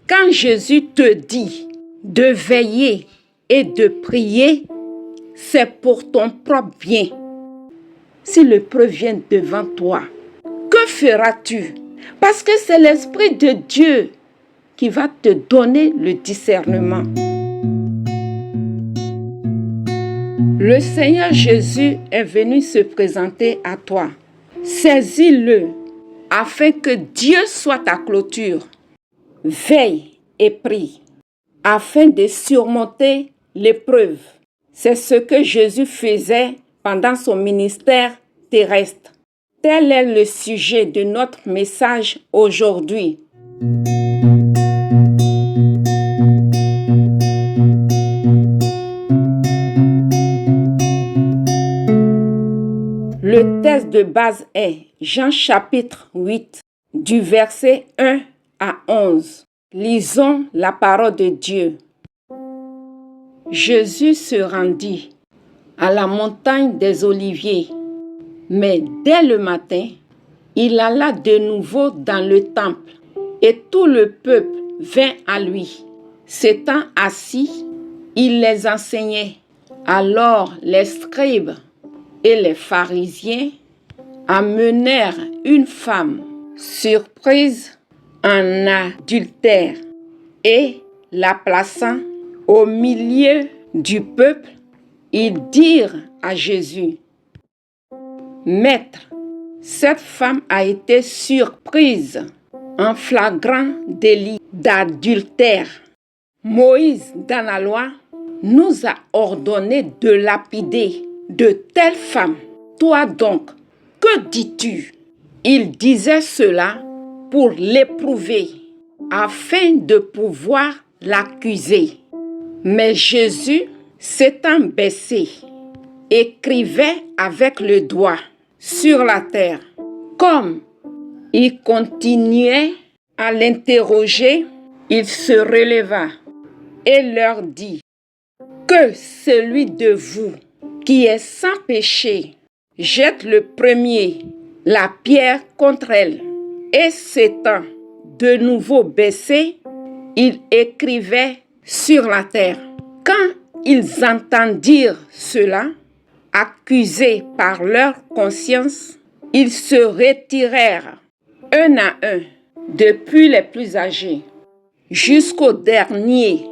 Quand Jésus te dit de veiller et de prier, c'est pour ton propre bien. Si l'épreuve vient devant toi, que feras-tu? Parce que c'est l'Esprit de Dieu qui va te donner le discernement. Le Seigneur Jésus est venu se présenter à toi. Saisis-le afin que Dieu soit ta clôture. Veille et prie afin de surmonter l'épreuve. C'est ce que Jésus faisait pendant son ministère terrestre. Tel est le sujet de notre message aujourd'hui. Le texte de base est Jean chapitre 8, du verset 1 à 11. Lisons la parole de Dieu. Jésus se rendit à la montagne des Oliviers, mais dès le matin, il alla de nouveau dans le temple et tout le peuple vint à lui. S'étant assis, il les enseignait. Alors les scribes et les pharisiens amenèrent une femme surprise en adultère et la plaçant au milieu du peuple, ils dirent à Jésus: Maître, cette femme a été surprise en flagrant délit d'adultère. Moïse, dans la loi, nous a ordonné de lapider de telles femmes. Toi donc, que dis-tu? Il disait cela pour l'éprouver, afin de pouvoir l'accuser. Mais Jésus, s'étant baissé, écrivait avec le doigt sur la terre. Comme il continuait à l'interroger, il se releva et leur dit: Que celui de vous qui est sans péché jette le premier la pierre contre elle. Et s'étant de nouveau baissé, il écrivait sur la terre. Quand ils entendirent cela, accusés par leur conscience, ils se retirèrent un à un, depuis les plus âgés jusqu'au dernier,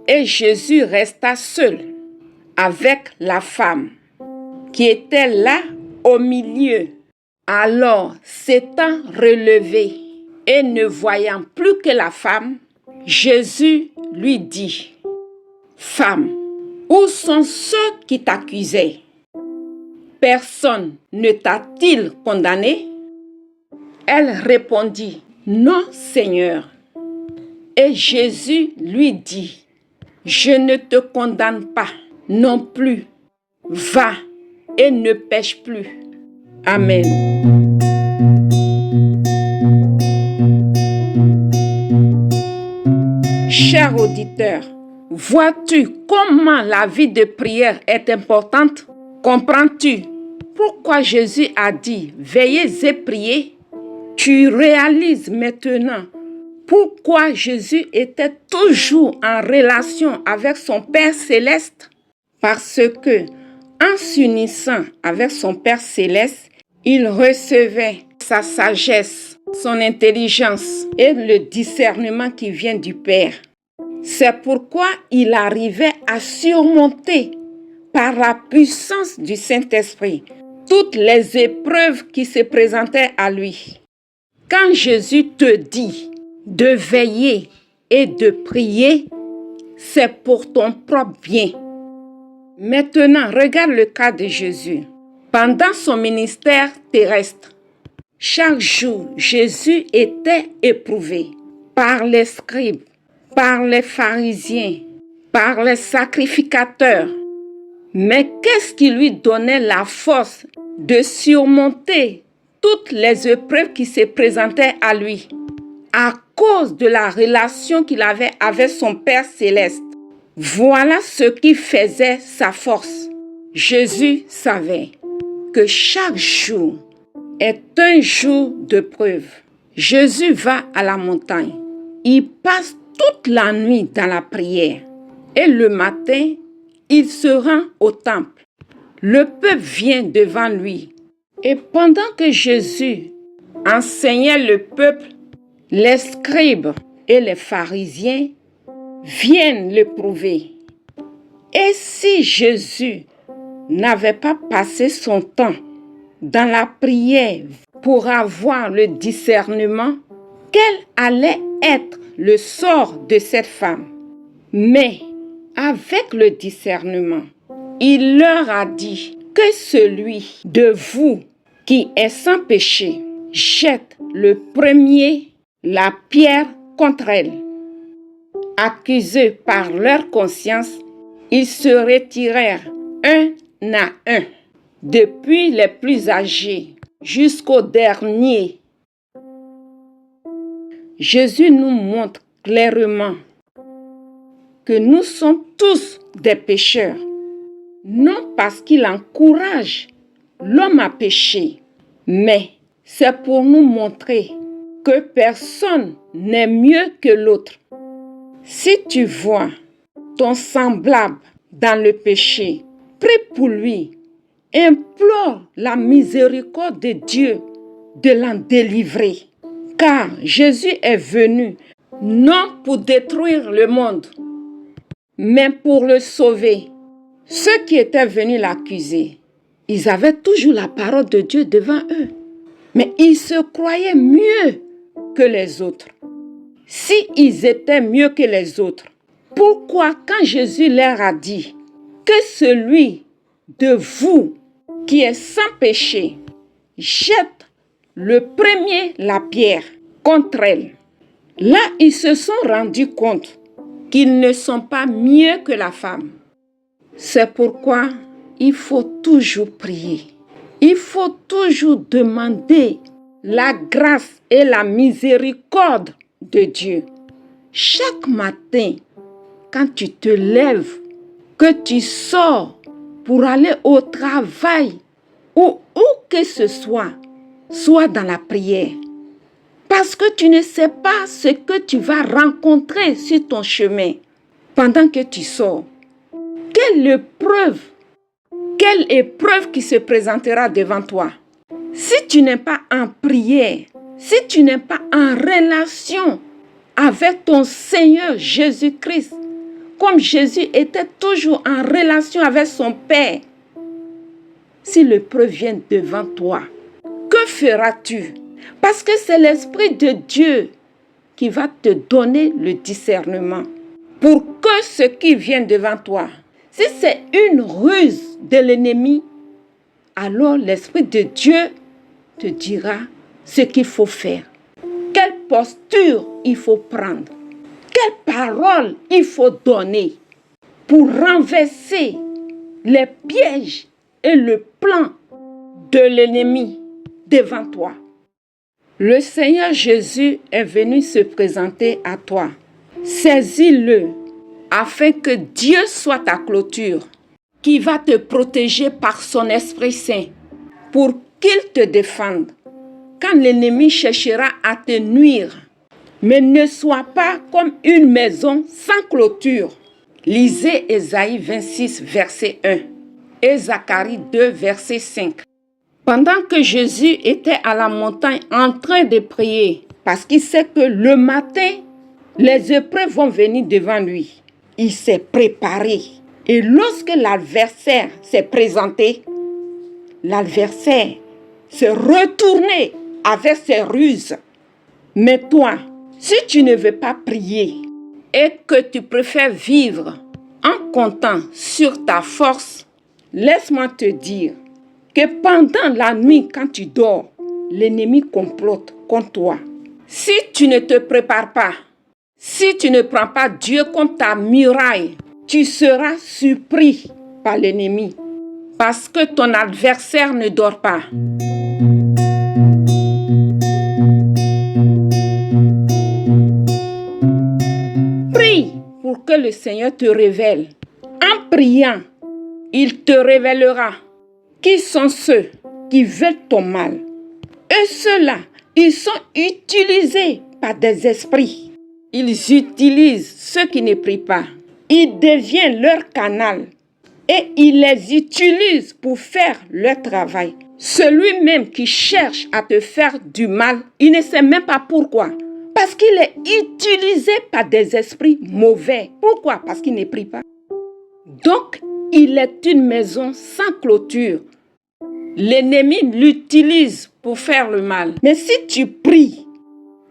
et Jésus resta seul avec la femme qui était là au milieu. Alors, s'étant relevé et ne voyant plus que la femme, Jésus lui dit: Femme, où sont ceux qui t'accusaient? Personne ne t'a-t-il condamné? Elle répondit: Non, Seigneur. Et Jésus lui dit: Je ne te condamne pas non plus. Va et ne pêche plus. Amen. Cher auditeur, vois-tu comment la vie de prière est importante? Comprends-tu pourquoi Jésus a dit veillez et priez? Tu réalises maintenant pourquoi Jésus était toujours en relation avec son Père céleste? Parce que, en s'unissant avec son Père céleste, il recevait sa sagesse, son intelligence et le discernement qui vient du Père. C'est pourquoi il arrivait à surmonter, par la puissance du Saint-Esprit, toutes les épreuves qui se présentaient à lui. Quand Jésus te dit de veiller et de prier, c'est pour ton propre bien. Maintenant, regarde le cas de Jésus. Pendant son ministère terrestre, chaque jour, Jésus était éprouvé par les scribes, par les pharisiens, par les sacrificateurs. Mais qu'est-ce qui lui donnait la force de surmonter toutes les épreuves qui se présentaient à lui? À cause de la relation qu'il avait avec son Père céleste. Voilà ce qui faisait sa force. Jésus savait que chaque jour est un jour de preuve. Jésus va à la montagne. Il passe toute la nuit dans la prière. Et le matin, il se rend au temple. Le peuple vient devant lui. Et pendant que Jésus enseignait le peuple, les scribes et les pharisiens viennent le prouver. Et si Jésus n'avait pas passé son temps dans la prière pour avoir le discernement, quel allait être le sort de cette femme? Mais avec le discernement, il leur a dit que celui de vous qui est sans péché jette le premier la pierre contre elle. Accusés par leur conscience, ils se retirèrent un à un, depuis les plus âgés jusqu'au dernier. Jésus nous montre clairement que nous sommes tous des pécheurs, non parce qu'il encourage l'homme à pécher, mais c'est pour nous montrer que personne n'est mieux que l'autre. Si tu vois ton semblable dans le péché, prie pour lui, implore la miséricorde de Dieu de l'en délivrer. Car Jésus est venu non pour détruire le monde, mais pour le sauver. Ceux qui étaient venus l'accuser, ils avaient toujours la parole de Dieu devant eux, mais ils se croyaient mieux que les autres. S'ils étaient mieux que les autres, pourquoi quand Jésus leur a dit que celui de vous qui est sans péché jette le premier la pierre contre elle? Là, ils se sont rendus compte qu'ils ne sont pas mieux que la femme. C'est pourquoi il faut toujours prier. Il faut toujours demander la grâce et la miséricorde de Dieu. Chaque matin, quand tu te lèves, que tu sors pour aller au travail ou où que ce soit, sois dans la prière. Parce que tu ne sais pas ce que tu vas rencontrer sur ton chemin pendant que tu sors. Quelle épreuve qui se présentera devant toi? Si tu n'es pas en prière, si tu n'es pas en relation avec ton Seigneur Jésus-Christ, comme Jésus était toujours en relation avec son Père, si l'épreuve vient devant toi, que feras-tu? Parce que c'est l'Esprit de Dieu qui va te donner le discernement pour que ce qui vient devant toi, si c'est une ruse de l'ennemi, alors l'Esprit de Dieu te dira ce qu'il faut faire, quelle posture il faut prendre, quelle parole il faut donner pour renverser les pièges et le plan de l'ennemi devant toi. Le Seigneur Jésus est venu se présenter à toi. Saisis-le afin que Dieu soit ta clôture, qui va te protéger par son Esprit Saint pour qu'il te défende quand l'ennemi cherchera à te nuire. Mais ne sois pas comme une maison sans clôture. Lisez Ésaïe 26, verset 1 et Zacharie 2, verset 5. Pendant que Jésus était à la montagne en train de prier, parce qu'il sait que le matin, les épreuves vont venir devant lui, il s'est préparé. Et lorsque l'adversaire s'est présenté, l'adversaire s'est retourné avec ses ruses. Mais toi, si tu ne veux pas prier et que tu préfères vivre en comptant sur ta force, laisse-moi te dire que pendant la nuit, quand tu dors, l'ennemi complote contre toi. Si tu ne te prépares pas, si tu ne prends pas Dieu comme ta muraille, tu seras surpris par l'ennemi parce que ton adversaire ne dort pas. Prie pour que le Seigneur te révèle. En priant, il te révélera qui sont ceux qui veulent ton mal. Et ceux-là, ils sont utilisés par des esprits ils utilisent ceux qui ne prient pas. Ils deviennent leur canal et ils les utilisent pour faire leur travail. Celui-même qui cherche à te faire du mal, il ne sait même pas pourquoi. Parce qu'il est utilisé par des esprits mauvais. Pourquoi? Parce qu'il ne prie pas. Donc, il est une maison sans clôture. L'ennemi l'utilise pour faire le mal. Mais si tu pries,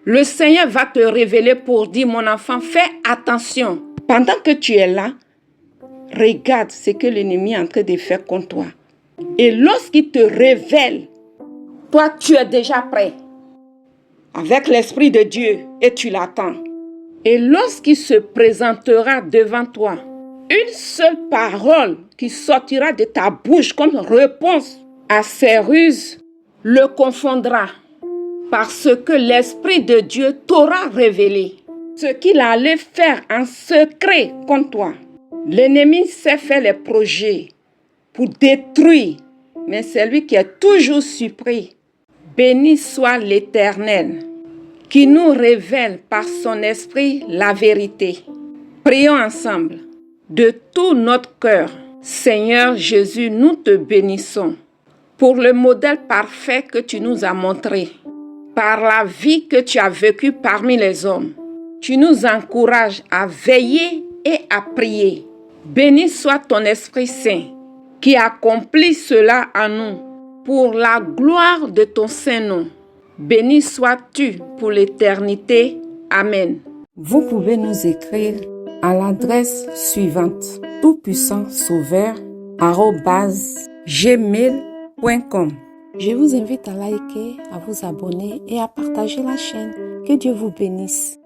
le Seigneur va te révéler pour dire, mon enfant, fais attention. Pendant que tu es là, regarde ce que l'ennemi est en train de faire contre toi. Et lorsqu'il te révèle, toi, tu es déjà prêt avec l'Esprit de Dieu et tu l'attends. Et lorsqu'il se présentera devant toi, une seule parole qui sortira de ta bouche comme réponse à ses ruses le confondra. Parce que l'Esprit de Dieu t'aura révélé ce qu'il allait faire en secret contre toi. L'ennemi sait faire les projets pour détruire, mais c'est lui qui est toujours surpris. Béni soit l'Éternel, qui nous révèle par son esprit la vérité. Prions ensemble. De tout notre cœur, Seigneur Jésus, nous te bénissons pour le modèle parfait que tu nous as montré, par la vie que tu as vécue parmi les hommes. Tu nous encourages à veiller et à prier. Béni soit ton Esprit Saint qui accomplit cela en nous pour la gloire de ton Saint-Nom. Béni sois-tu pour l'éternité. Amen. Vous pouvez nous écrire à l'adresse suivante: toutpuissant-sauveur@gmail.com. Je vous invite à liker, à vous abonner et à partager la chaîne. Que Dieu vous bénisse.